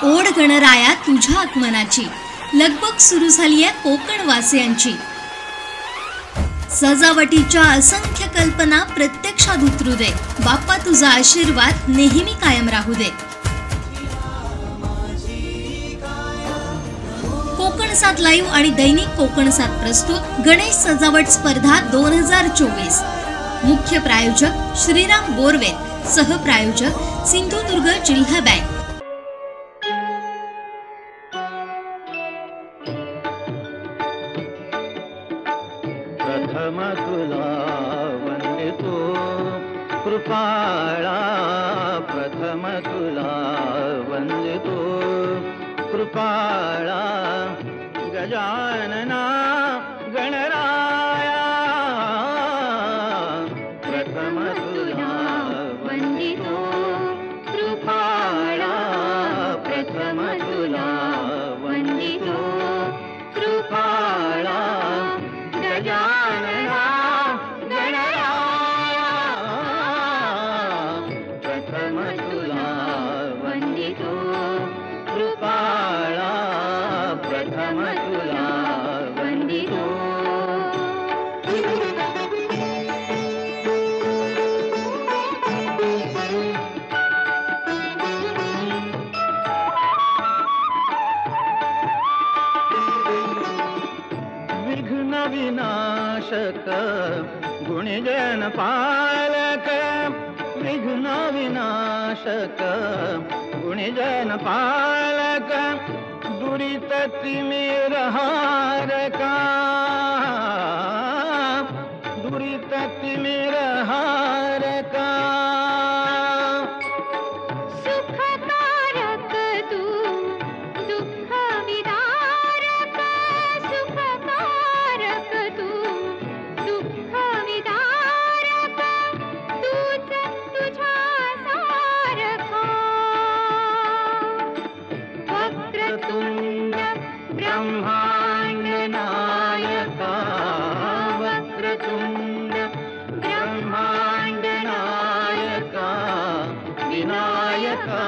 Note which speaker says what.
Speaker 1: ओढ गणराया तुझ्या आगमनाची लगबग सुरू झाली आहे कोकणवासियांची। सजावटीच्या असंख्य कल्पना प्रत्यक्षात उतरू दे, बाप्पा तुझा आशीर्वाद नेहमी कायम राहू दे। कोकणसात लाईव्ह आणि दैनिक कोकणसात प्रस्तुत गणेश सजावट स्पर्धा 2024। मुख्य प्रायोजक श्रीराम बोरवे, सहप्रायोजक सिंधुदुर्ग जिल्हा बँक।
Speaker 2: प्रथम तुला वंदितो कृपाळा, प्रथम तुला वंदितो कृपाळा, गजानना गणराया प्रथम तुला वंदितो कृपाळा, प्रथम तुला वंदितो कृपाळा, गजानना गणराया प्रथम तुला वंदितो कृपाळा, प्रथम तुला वंदितो। विघ्न विनाशक गुणजन पालक, विघ्न विनाशक गुणजन पालक, दुरित तिमिर हारका, दुरित तिमिर हारका,
Speaker 3: सुखकारक तू दुःख विदारक, सुखकारक तू दुःख विदारक, तूच तुझ्या सारखा।
Speaker 2: वक्रतुंड ब्रह्मांड नायका, वक्रतुंड ब्रह्मांड नायका, विनायका